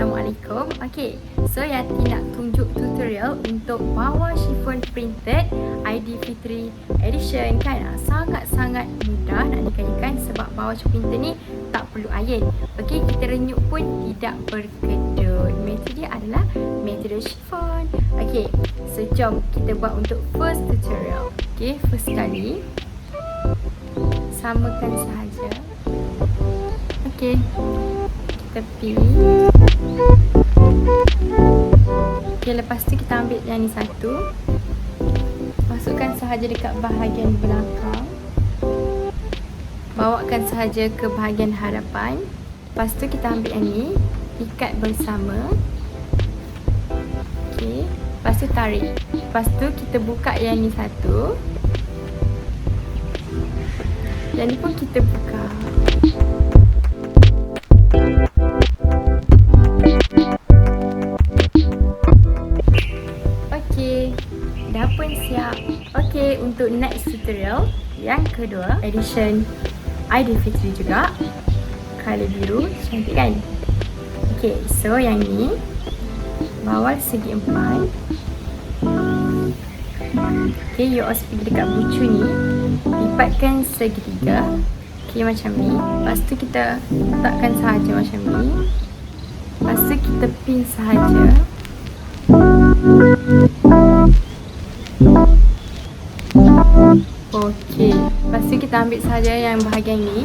Assalamualaikum. So Yati nak tunjuk tutorial untuk bawah chiffon printed Aidilfitri Edition kan. Sangat-sangat mudah nak dikaitkan sebab bawah chiffon printed ni tak perlu iron. Kita renyuk pun tidak berkedut. Metode dia adalah metode chiffon. So jom kita buat untuk first tutorial. First kali samakan sahaja. Kita pilih. Lepas tu kita ambil yang ni satu, masukkan sahaja dekat bahagian belakang, bawakan sahaja ke bahagian hadapan. Lepas tu kita ambil yang ni, ikat bersama. Lepas tu tarik. Lepas tu kita buka yang ni satu, yang ni pun kita buka. Dah pun siap. Untuk next tutorial yang kedua, edition Aidilfitri juga, color biru, cantik kan? So yang ni bawal segi 4. You harus pergi dekat bucu ni, lipatkan segitiga. Macam ni. Lepas tu kita letakkan sahaja macam ni. Lepas tu kita pin sahaja. Lepas tu kita ambil sahaja yang bahagian ni,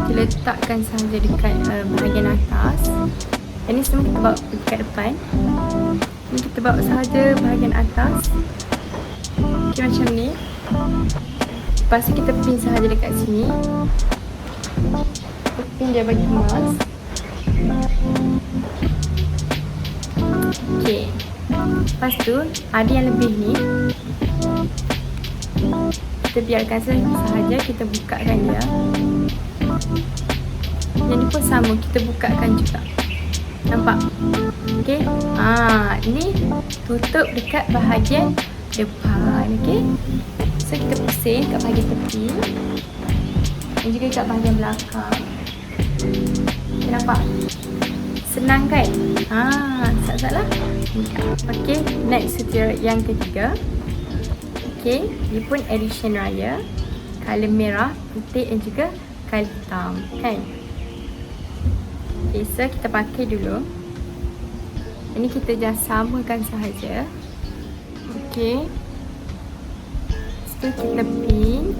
kita letakkan sahaja dekat bahagian atas. Yang ni semua kita bawa dekat depan. Ni kita bawa sahaja bahagian atas. Macam ni. Lepas tu kita pin sahaja dekat sini. Kita pin dia bagi emas. Lepas tu ada yang lebih ni, kita biarkan sahaja, kita bukakan dia. Yang ni pun sama, kita bukakan juga. Nampak? Ini tutup dekat bahagian depan. So kita pusing kat bahagian tepi dan juga kat bahagian belakang. Nampak? Senang kan? Tak salah. Next tutorial yang ketiga. Dia pun edition raya, color merah, putih dan juga color hitam kan? So kita pakai dulu. Ini kita just samakan sahaja. So kita pin.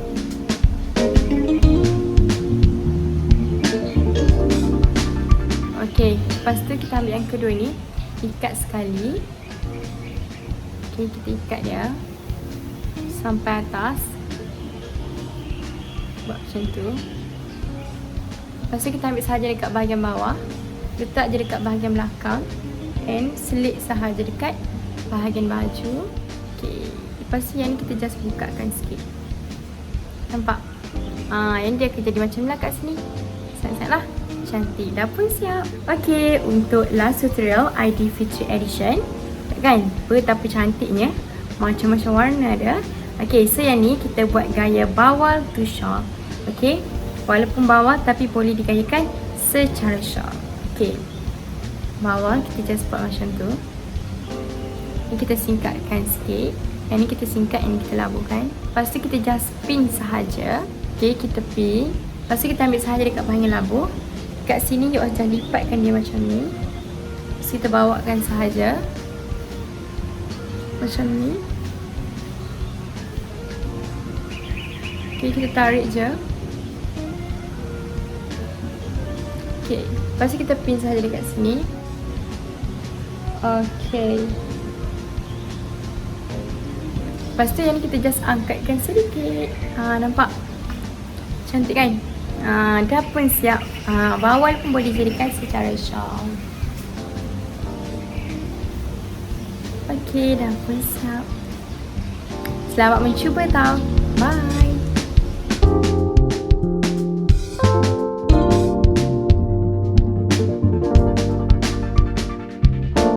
Lepas tu kita ambil yang kedua ni, ikat sekali. Kita ikat dia sampai atas. Buat macam tu. Lepas tu kita ambil sahaja dekat bahagian bawah, letak je dekat bahagian belakang, and selit sahaja dekat bahagian baju. Lepas tu yang ni kita just bukakan sikit. Nampak? Yang dia akan jadi macam lah kat sini. Sangat-sangat lah cantik. Dah pun siap. Untuk last tutorial Aidilfitri Edition kan, betapa cantiknya, macam-macam warna dia. So yang ni kita buat gaya bawal to shawl. Walaupun bawah tapi boleh digayakan secara shawl. Bawah kita just buat macam tu. Ni kita singkatkan sikit. Yang ni kita singkat, yang ni kita labuhkan. Lepas tu kita just pin sahaja. Kita pin. Lepas tu kita ambil sahaja dekat bahagian labuh. Kat sini you akan lipatkan dia macam ni. Lepas kita bawakan sahaja macam ni. Kita tarik je. Lepas tu kita pin sahaja dekat sini. Lepas tu yang ni kita just angkatkan sedikit. Nampak? Cantik kan? Dah pun siap. Bawal pun boleh jadikan secara shawl. Dah pun siap. Selamat mencuba tau. Bye.